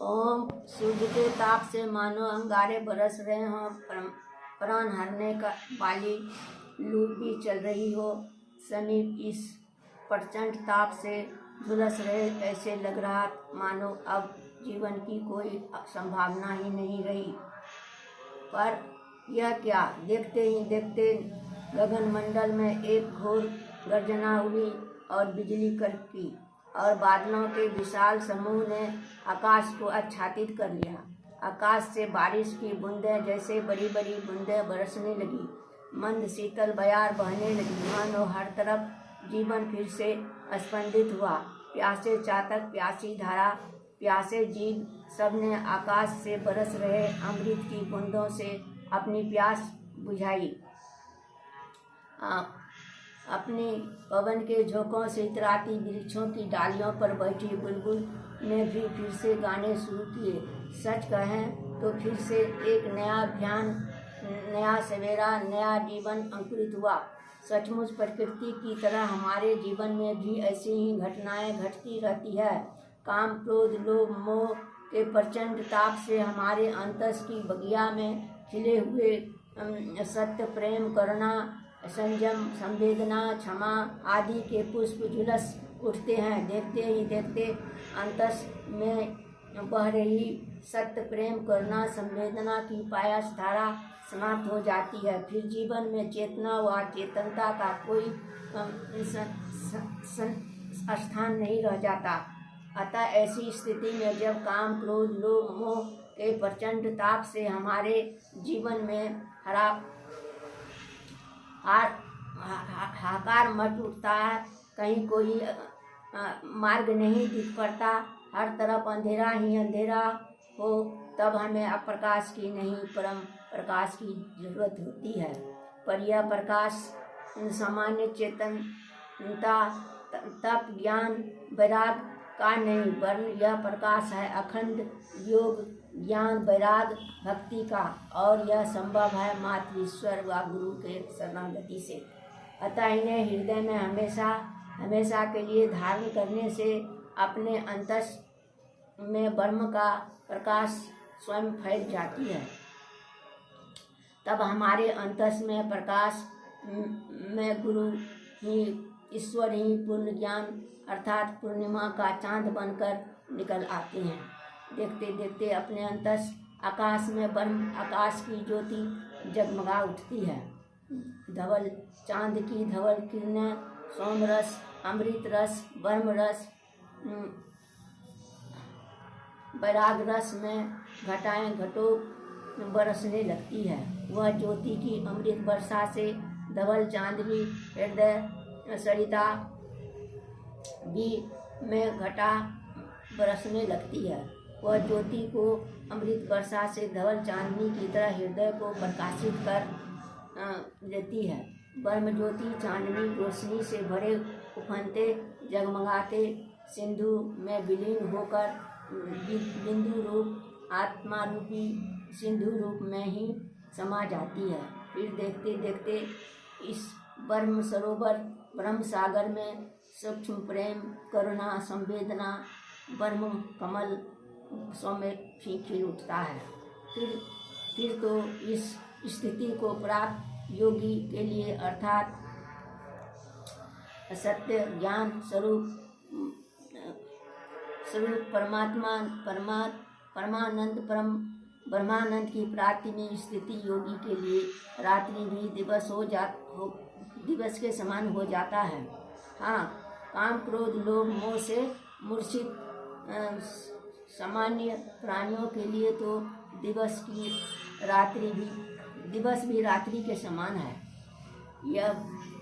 ओम सूर्य के ताप से मानो अंगारे बरस रहे हों, प्राण हरने का वाली लू भी चल रही हो। समीप इस प्रचंड ताप से झुलस रहे, ऐसे लग रहा मानो अब जीवन की कोई संभावना ही नहीं रही। पर यह क्या, देखते ही देखते गगनमंडल में एक घोर गर्जना हुई और बिजली कड़की और बादलों के विशाल समूह ने आकाश को आच्छादित कर लिया। आकाश से बारिश की बूंदें जैसे बड़ी बड़ी बूंदें बरसने लगी, मंद शीतल बयार बहने लगी, मानो हर तरफ जीवन फिर से स्पंदित हुआ। प्यासे चातक, प्यासी धारा, प्यासे जीव सबने आकाश से बरस रहे अमृत की बूंदों से अपनी प्यास बुझाई। अपनी पवन के झोंकों से इतराती वृक्षों की डालियों पर बैठी बुलबुल ने भी फिर से गाने शुरू किए। सच कहें तो फिर से एक नया अभियान, नया सवेरा, नया जीवन अंकुरित हुआ। सचमुच प्रकृति की तरह हमारे जीवन में भी ऐसी ही घटनाएं घटती रहती है। काम, क्रोध, लोभ, मोह के प्रचंड ताप से हमारे अंतस की बगिया में खिले हुए सत्य, प्रेम, करुणा, संयम, संवेदना, क्षमा आदि के पुष्प झुलस उठते हैं। देखते ही देखते अंतस में बह रही सत्य, प्रेम, करुणा, संवेदना की पायास धारा समाप्त हो जाती है। फिर जीवन में चेतना व चेतनता का कोई स्थान नहीं रह जाता। अतः ऐसी स्थिति में जब काम, क्रोध, लोभ, मोह के प्रचंड ताप से हमारे जीवन में हाहाकार मच उठता है, कहीं कोई मार्ग नहीं दिख पड़ता, हर तरफ अंधेरा ही अंधेरा हो, तब हमें अप्रकाश की नहीं परम प्रकाश की जरूरत होती है। पर यह प्रकाश सामान्य चेतनता, तप, ज्ञान, वैराग का नहीं, वरन यह प्रकाश है अखंड योग, ज्ञान, वैराग, भक्ति का। और यह संभव है मात्र ईश्वर व गुरु के शरणागति से। अतः इन्हें हृदय में हमेशा हमेशा के लिए धारण करने से अपने अंतस में ब्रह्म का प्रकाश स्वयं फैल जाती है। तब हमारे अंतस में प्रकाश में गुरु ही, ईश्वर ही पूर्ण ज्ञान अर्थात पूर्णिमा का चांद बनकर निकल आते हैं। देखते देखते अपने अंतस आकाश में ब्रह्म आकाश की ज्योति जगमगा उठती है। धवल चांद की धवल किरणें सोमरस, अमृत रस, ब्रह्म रस, वैराग रस में घटाएं घटों बरसने लगती है। वह ज्योति की अमृत वर्षा से धवल चांदनी हृदय सरिता भी में घटा बरसने लगती है। वह ज्योति को अमृत वर्षा से धवल चांदनी की तरह हृदय को प्रकाशित कर देती है। ब्रह्म ज्योति चांदनी रोशनी से भरे उफनते जगमगाते सिंधु में विलीन होकर बिंदु रूप आत्मा रूपी सिंधु रूप में ही समा जाती है। फिर देखते देखते इस ब्रह्म सरोवर, ब्रह्म सागर में सूक्ष्म प्रेम, करुणा, संवेदना, ब्रह्म कमल सौम्य खिल उठता है। फिर तो इस स्थिति को प्राप्त योगी के लिए अर्थात सत्य ज्ञान स्वरूप परमानंद परम ब्रह्मानंद की प्राप्ति में स्थिति योगी के लिए रात्रि भी दिवस के समान हो जाता है। हाँ, काम, क्रोध, लोभ, मोह से मूर्छित सामान्य प्राणियों के लिए तो दिवस भी रात्रि के समान है।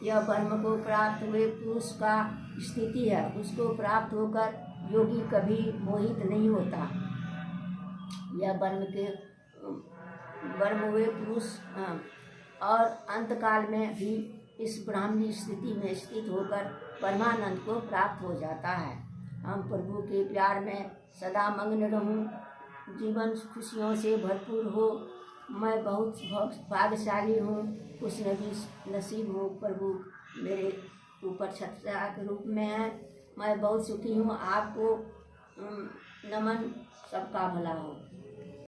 यह ब्रह्म को प्राप्त हुए पुरुष का स्थिति है। उसको प्राप्त होकर योगी कभी मोहित नहीं होता। यह ब्रह्म हुए पुरुष और अंतकाल में भी इस ब्राह्मणी स्थिति में स्थित होकर परमानंद को प्राप्त हो जाता है। हम प्रभु के प्यार में सदा मग्न रहूं, जीवन खुशियों से भरपूर हो। मैं बहुत भाग्यशाली हूँ, कुछ नसीब हूँ। प्रभु मेरे ऊपर छत्रछाया के रूप में है। मैं बहुत सुखी हूँ। आपको नमन, सबका भला हो।